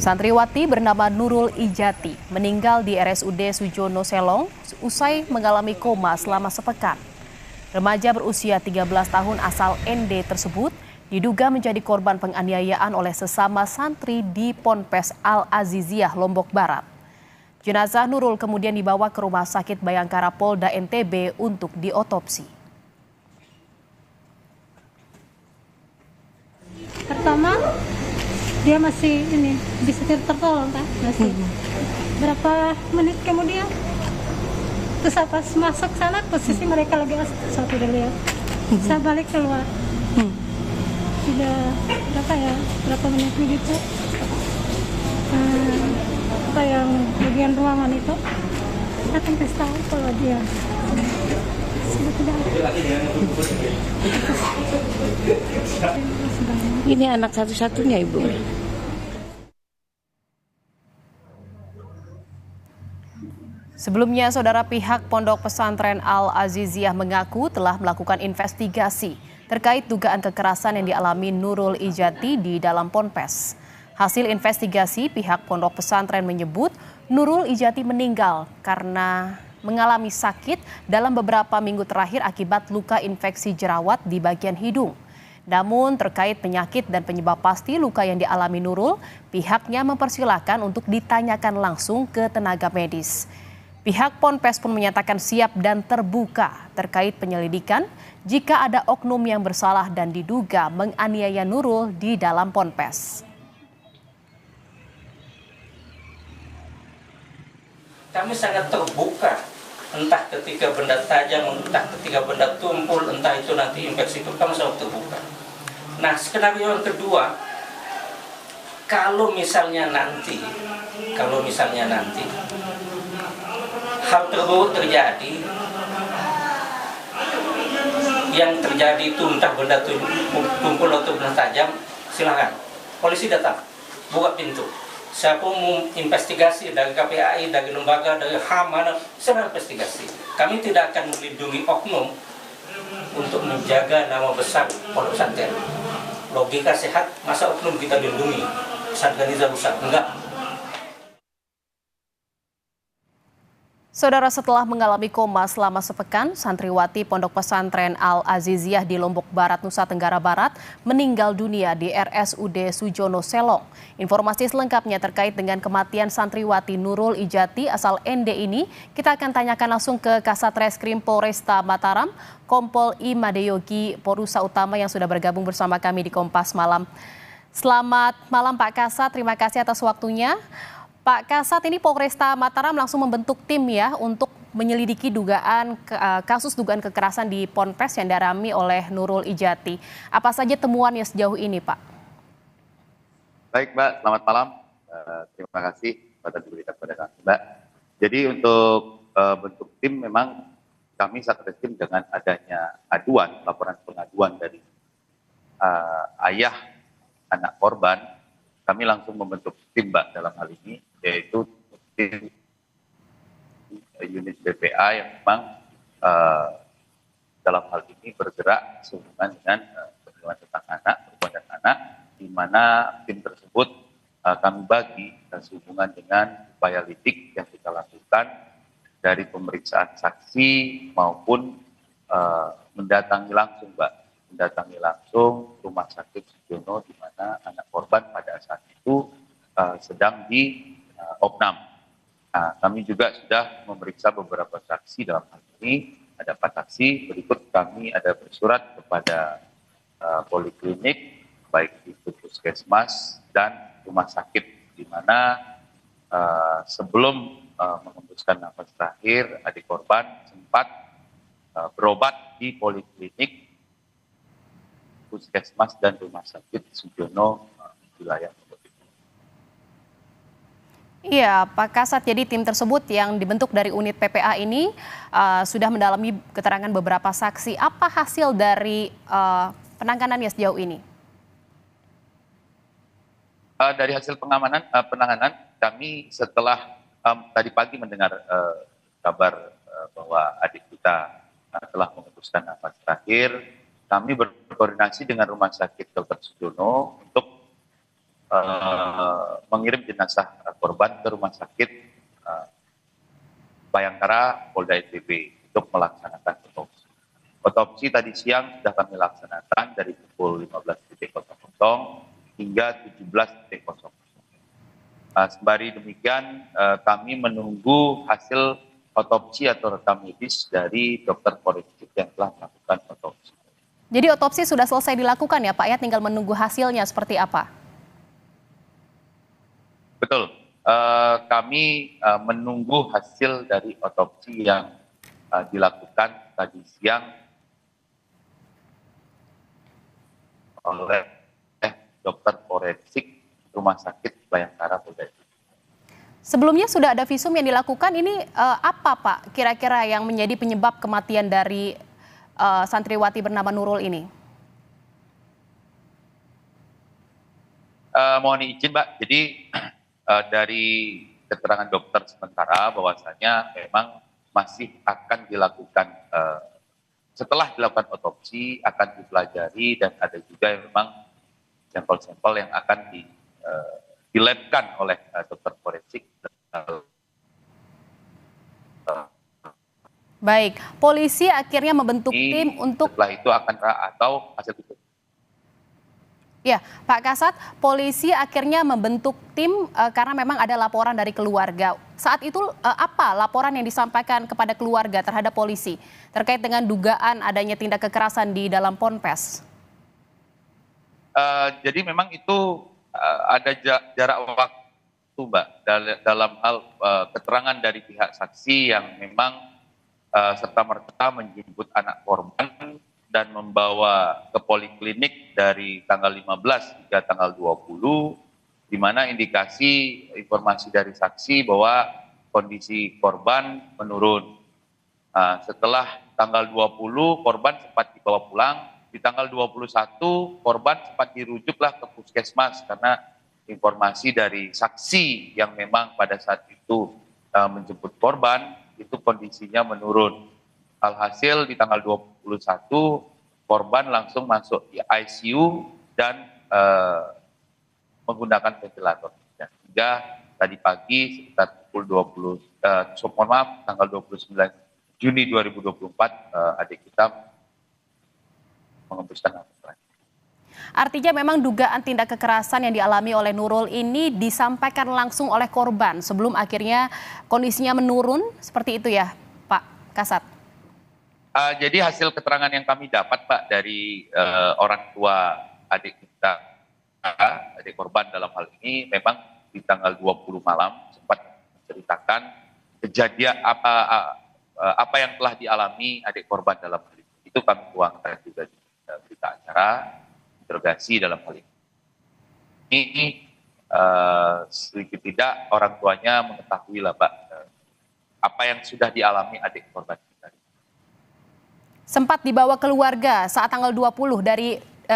Santriwati bernama Nurul Ijati meninggal di RSUD Sujono Selong usai mengalami koma selama sepekan. Remaja berusia 13 tahun asal ND tersebut diduga menjadi korban penganiayaan oleh sesama santri di Ponpes Al-Aziziyah, Lombok Barat. Jenazah Nurul kemudian dibawa ke Rumah Sakit Bayangkara Polda NTB untuk diotopsi. Pertama dia masih bisa tertolong kan, masih berapa menit kemudian terus pas masuk sana posisi mereka lagi satu udah lihat, saya balik keluar sudah berapa menit begitu, apa yang bagian ruangan itu akan kasih tahu kalau dia sudah tidak ada. Ini anak satu-satunya, Ibu. Sebelumnya, saudara, pihak Pondok Pesantren Al-Aziziyah mengaku telah melakukan investigasi terkait dugaan kekerasan yang dialami Nurul Ijati di dalam ponpes. Hasil investigasi, pihak Pondok Pesantren menyebut Nurul Ijati meninggal karena mengalami sakit dalam beberapa minggu terakhir akibat luka infeksi jerawat di bagian hidung. Namun terkait penyakit dan penyebab pasti luka yang dialami Nurul, pihaknya mempersilahkan untuk ditanyakan langsung ke tenaga medis. Pihak Ponpes pun menyatakan siap dan terbuka terkait penyelidikan jika ada oknum yang bersalah dan diduga menganiaya Nurul di dalam Ponpes. Kami sangat terbuka, entah ketika benda tajam, entah ketika benda tumpul, entah itu nanti infeksi itu, kami sangat terbuka. Nah, skenario yang kedua, kalau misalnya nanti hal tersebut terjadi, yang terjadi itu entah benda tumpul atau benda tajam, silakan polisi datang, buka pintu. Siapa mau investigasi dari KPAI, dari lembaga, dari HAM, silakan investigasi. Kami tidak akan melindungi oknum untuk menjaga nama besar pondok pesantren. Logika sehat, masa oknum kita lindungi? Pesantren Nizam Besar, enggak. Saudara, setelah mengalami koma selama sepekan, santriwati Pondok Pesantren Al-Aziziyah di Lombok Barat, Nusa Tenggara Barat meninggal dunia di RSUD Sujono Selong. Informasi selengkapnya terkait dengan kematian santriwati Nurul Ijati asal ND ini, kita akan tanyakan langsung ke Kasat Reskrim Polresta Mataram, Kompol I Madeyogi Porusa Utama yang sudah bergabung bersama kami di Kompas Malam. Selamat malam Pak Kasat, terima kasih atas waktunya. Pak Kasat, ini Polresta Mataram langsung membentuk tim ya untuk menyelidiki kasus dugaan kekerasan di Ponpes yang dialami oleh Nurul Ijati. Apa saja temuannya sejauh ini, Pak? Baik, Mbak. Selamat malam. Terima kasih atas diberikan pada kami, Mbak. Jadi untuk bentuk tim memang kami Satreskrim dengan adanya laporan pengaduan dari ayah anak korban, kami langsung membentuk tim, Mbak, dalam hal ini, yaitu tim unit BPA yang memang dalam hal ini bergerak sehubungan dengan perlindungan tentang anak, perbuatan anak, di mana tim tersebut kami bagi sehubungan dengan upaya lidik yang kita lakukan dari pemeriksaan saksi maupun mendatangi langsung, Mbak, Rumah Sakit Sujono di mana anak korban pada saat itu sedang di opnam. Nah, kami juga sudah memeriksa beberapa saksi dalam hal ini, ada 4 saksi. Berikut kami ada bersurat kepada poliklinik, baik itu puskesmas dan rumah sakit, di mana sebelum mengembuskan nafas terakhir, adik korban sempat berobat di poliklinik, puskesmas dan rumah sakit Sujono wilayah. Iya, Pak Kasat, jadi tim tersebut yang dibentuk dari unit PPA ini sudah mendalami keterangan beberapa saksi. Apa hasil dari penanganannya sejauh ini? Dari hasil penanganan kami setelah tadi pagi mendengar kabar bahwa adik kita telah memutuskan nafas terakhir, kami berkoordinasi dengan Rumah Sakit Dr. Sujono untuk mengirim jenazah korban ke rumah sakit Bayangkara Polda NTB untuk melaksanakan otopsi. Otopsi tadi siang sudah kami laksanakan dari pukul 15.00 hingga 17.00. Sembari demikian, kami menunggu hasil otopsi atau rekam medis dari dokter forensik yang telah melakukan otopsi. Jadi otopsi sudah selesai dilakukan ya Pak ya, tinggal menunggu hasilnya seperti apa? Betul, kami menunggu hasil dari otopsi yang dilakukan tadi siang oleh dokter forensik Rumah Sakit Bayangkara Polda. Sebelumnya sudah ada visum yang dilakukan, ini apa Pak kira-kira yang menjadi penyebab kematian dari santriwati bernama Nurul ini? Mohon izin Mbak, jadi dari keterangan dokter sementara bahwasanya memang masih akan dilakukan setelah dilakukan otopsi akan dipelajari dan ada juga yang memang sampel-sampel yang akan dilabkan oleh dokter forensik. Baik, polisi akhirnya membentuk tim untuk setelah itu akan atau hasil itu. Ya, Pak Kasat, polisi akhirnya membentuk tim karena memang ada laporan dari keluarga. Saat itu apa laporan yang disampaikan kepada keluarga terhadap polisi terkait dengan dugaan adanya tindak kekerasan di dalam ponpes? Jadi memang itu ada jarak waktu Mbak dalam hal keterangan dari pihak saksi yang memang serta-merta menjemput anak korban dan membawa ke poliklinik dari tanggal 15 hingga tanggal 20, di mana indikasi informasi dari saksi bahwa kondisi korban menurun. Setelah tanggal 20, korban sempat dibawa pulang. Di tanggal 21, korban sempat dirujuklah ke puskesmas karena informasi dari saksi yang memang pada saat itu menjemput korban, itu kondisinya menurun. Alhasil di tanggal 21 korban langsung masuk di ICU dan menggunakan ventilator. Hingga tadi pagi sekitar pukul 20, tanggal 29 Juni 2024 adik kita mengembuskan nafas terakhir. Artinya memang dugaan tindak kekerasan yang dialami oleh Nurul ini disampaikan langsung oleh korban sebelum akhirnya kondisinya menurun, seperti itu ya Pak Kasat? Jadi hasil keterangan yang kami dapat Pak dari orang tua adik kita, adik korban dalam hal ini memang di tanggal 20 malam sempat menceritakan kejadian apa yang telah dialami adik korban dalam hal ini. Itu kami tuangkan juga di berita acara interogasi dalam hal ini. Ini sedikit tidak orang tuanya mengetahui lah Pak apa yang sudah dialami adik korban. Sempat dibawa keluarga saat tanggal 20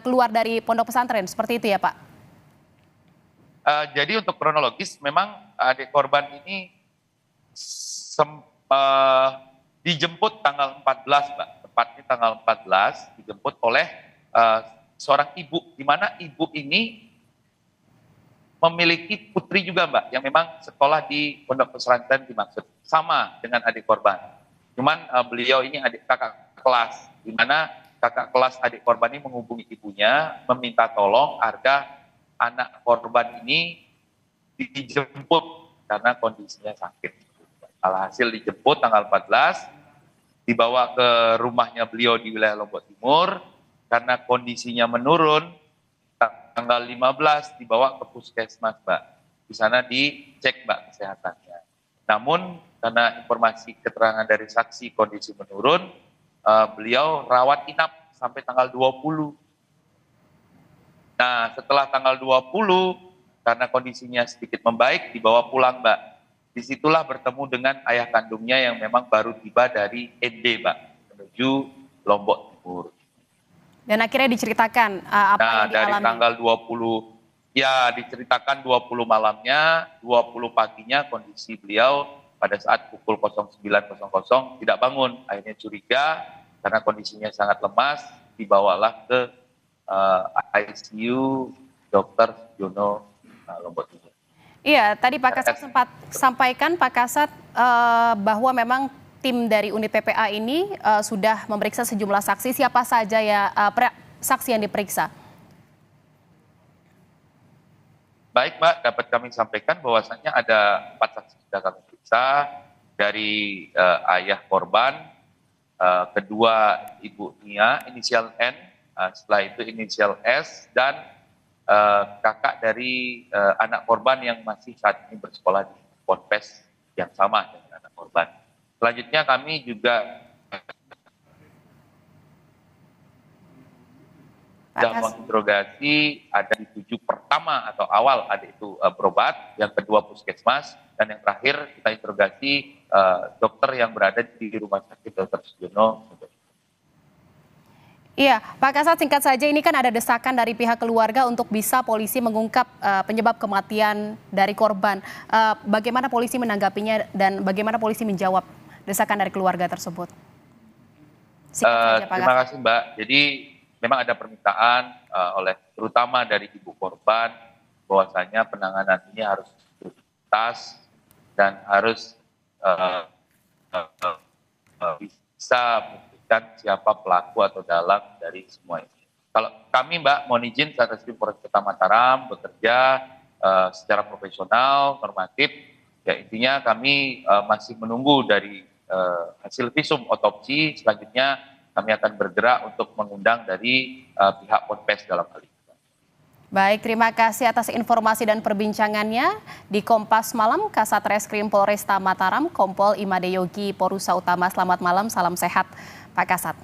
keluar dari pondok pesantren, seperti itu ya Pak? Jadi untuk kronologis memang adik korban ini dijemput tanggal 14 Pak, tepatnya tanggal 14 dijemput oleh seorang ibu, di mana ibu ini memiliki putri juga Mbak, yang memang sekolah di pondok pesantren dimaksud, sama dengan adik korban. Cuman beliau ini adik kakak kelas, di mana kakak kelas adik korban ini menghubungi ibunya, meminta tolong agar anak korban ini dijemput karena kondisinya sakit. Alhasil dijemput tanggal 14, dibawa ke rumahnya beliau di wilayah Lombok Timur, karena kondisinya menurun, tanggal 15 dibawa ke puskesmas Mbak. Di sana dicek Mbak kesehatannya. Namun karena informasi keterangan dari saksi kondisi menurun, beliau rawat inap sampai tanggal 20. Nah, setelah tanggal 20, karena kondisinya sedikit membaik, dibawa pulang, Mbak. Disitulah bertemu dengan ayah kandungnya yang memang baru tiba dari ND, Mbak, menuju Lombok Timur. Dan akhirnya diceritakan apa yang dialami. Dari tanggal 20, ya diceritakan 20 malamnya, 20 paginya kondisi beliau pada saat pukul 09.00 tidak bangun, akhirnya curiga karena kondisinya sangat lemas, dibawalah ke ICU Dr. Jono Lombok Timur. Iya, tadi Pak Kasat sempat sampaikan Pak Kasat bahwa memang tim dari unit PPA ini sudah memeriksa sejumlah saksi. Siapa saja ya saksi yang diperiksa? Baik Mbak, dapat kami sampaikan bahwasannya ada 4 saksi sudah kami periksa dari ayah korban, kedua Ibu Nia, inisial N, setelah itu inisial S, dan kakak dari anak korban yang masih saat ini bersekolah di ponpes yang sama dengan anak korban. Selanjutnya kami juga sudah menginterogasi ada di 7 pertama atau awal ada itu berobat, yang kedua puskesmas, dan yang terakhir kita interogasi dokter yang berada di Rumah Sakit Dr. Sugiono. Iya, Pak Kasat, singkat saja, ini kan ada desakan dari pihak keluarga untuk bisa polisi mengungkap penyebab kematian dari korban. Bagaimana polisi menanggapinya dan bagaimana polisi menjawab desakan dari keluarga tersebut? Singkat saja, Pak Terima Kasat. kasih Mbak. Jadi memang ada permintaan oleh terutama dari ibu korban bahwasanya penanganan ini harus tuntas dan harus bisa dan siapa pelaku atau dalang dari semua ini. Kalau kami Mbak, mohon izin Satreskrim Polres Kota Mataram bekerja secara profesional, normatif. Ya intinya kami masih menunggu dari hasil visum otopsi. Selanjutnya kami akan bergerak untuk mengundang dari pihak ponpes dalam hal ini. Baik, terima kasih atas informasi dan perbincangannya di Kompas Malam, Kasat Reskrim Polresta Mataram, Kompol Imade Yogi Porusa Utama. Selamat malam, salam sehat Pak Kasat.